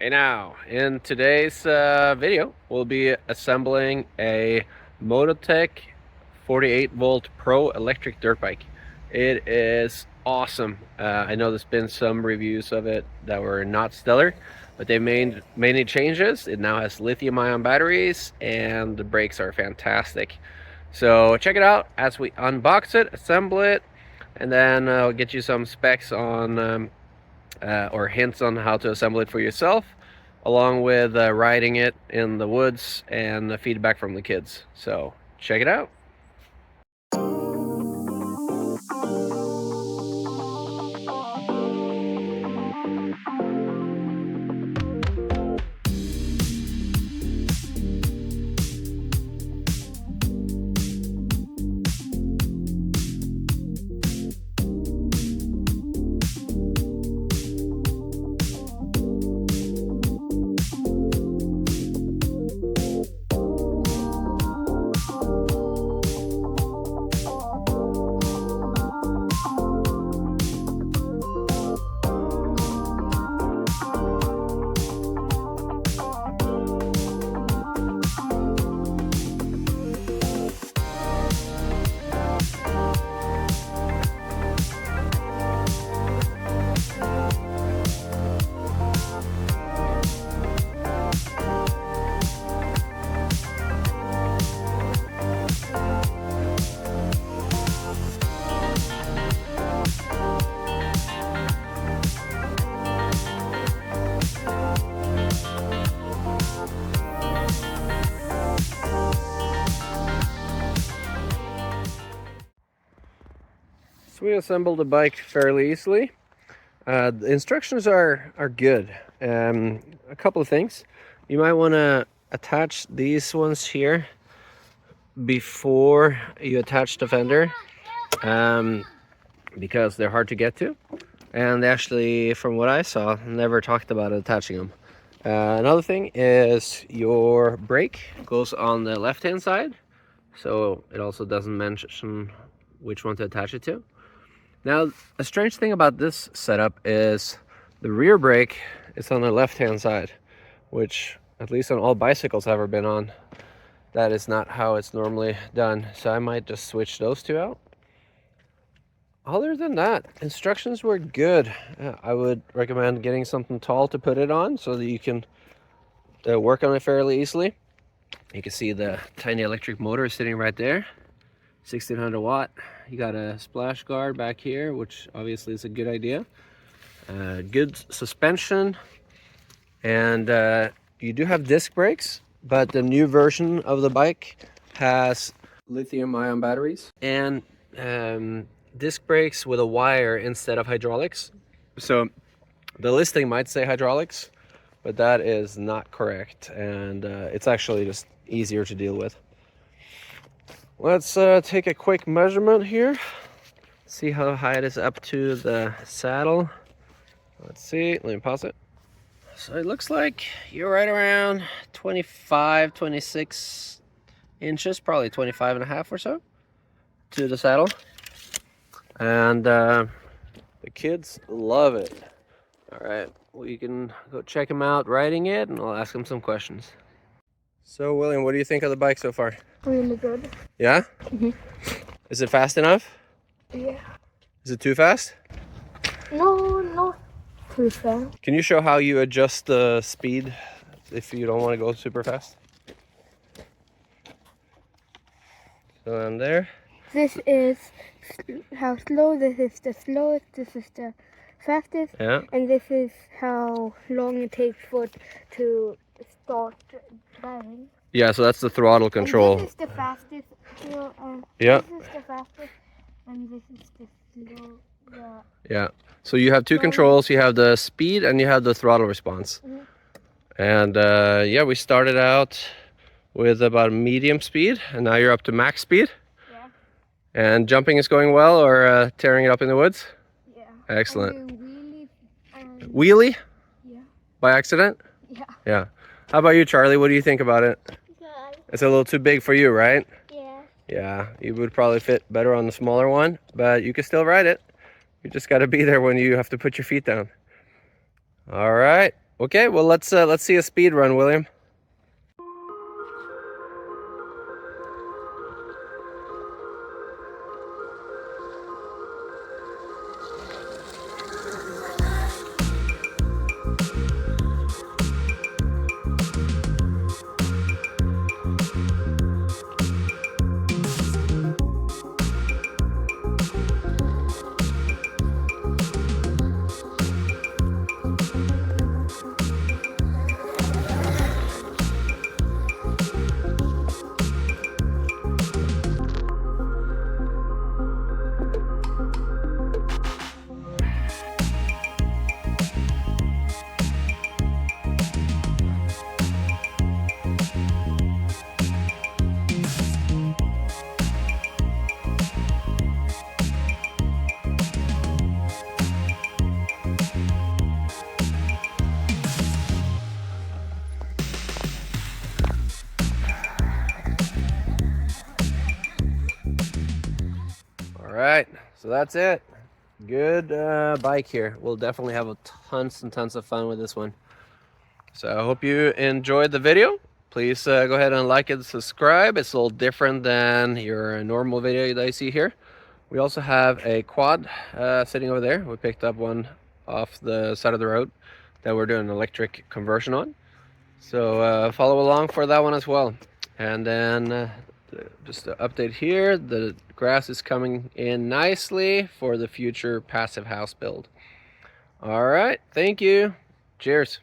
Hey now, in today's video, we'll be assembling a MotoTec 48V Pro electric dirt bike. It is awesome. I know there's been some reviews of it that were not stellar, but they made many changes. It now has lithium-ion batteries and the brakes are fantastic. So check it out as we unbox it, assemble it, and then I'll get you some specs on or hints on how to assemble it for yourself, along with riding it in the woods and the feedback from the kids. So check it out. So we assembled the bike fairly easily. The instructions are good. A couple of things. You might want to attach these ones here before you attach the fender, because they're hard to get to, and they actually, from what I saw, never talked about attaching them. Another thing is your brake goes on the left hand side, so it also doesn't mention which one to attach it to. Now, a strange thing about this setup is the rear brake is on the left hand side, which, at least on all bicycles I've ever been on, that is not how it's normally done. So I might just switch those two out. Other than that, instructions were good. I would recommend getting something tall to put it on so that you can work on it fairly easily. You can see the tiny electric motor sitting right there, 1600 watt. You got a splash guard back here, which obviously is a good idea. Good suspension, and you do have disc brakes, but the new version of the bike has lithium-ion batteries and disc brakes with a wire instead of hydraulics. So the listing might say hydraulics, but that is not correct, and it's actually just easier to deal with. Let's take a quick measurement here. See how high it is up to the saddle. Let's see, let me pause it. So it looks like you're right around 25, 26 inches, probably 25 and a half or so to the saddle. And the kids love it. All right, well, you can go check them out riding it, and I'll ask them some questions. So William, what do you think of the bike so far? Really good. Yeah? Mm-hmm. Is it fast enough? Yeah. Is it too fast? No, not too fast. Can you show how you adjust the speed if you don't want to go super fast? So I'm there. This is how slow, this is the slowest, this is the fastest, Yeah. and this is how long it takes for it to start driving. Yeah, so that's the throttle control. And this is the fastest. Yeah. This is the fastest, and this is the slow. Yeah. So you have two controls. You have the speed and you have the throttle response. Mm-hmm. And yeah, we started out with about medium speed, and now you're up to max speed. Yeah. And jumping is going well, or tearing it up in the woods? Yeah. Excellent. Wheelie. Wheelie? Yeah. By accident? Yeah. Yeah. How about you, Charlie? What do you think about it? Good. It's a little too big for you, right? Yeah. Yeah, you would probably fit better on the smaller one, but you can still ride it. You just got to be there when you have to put your feet down. All right. Okay, well let's see a speed run, William. All right, so that's it. Good bike here. We'll definitely have tons and tons of fun with this one. So I hope you enjoyed the video. Please go ahead and like and subscribe. It's a little different than your normal video that you see here. We also have a quad sitting over there. We picked up one off the side of the road that we're doing an electric conversion on. So follow along for that one as well. And then just to update here, the grass is coming in nicely for the future passive house build. All right, thank you. Cheers.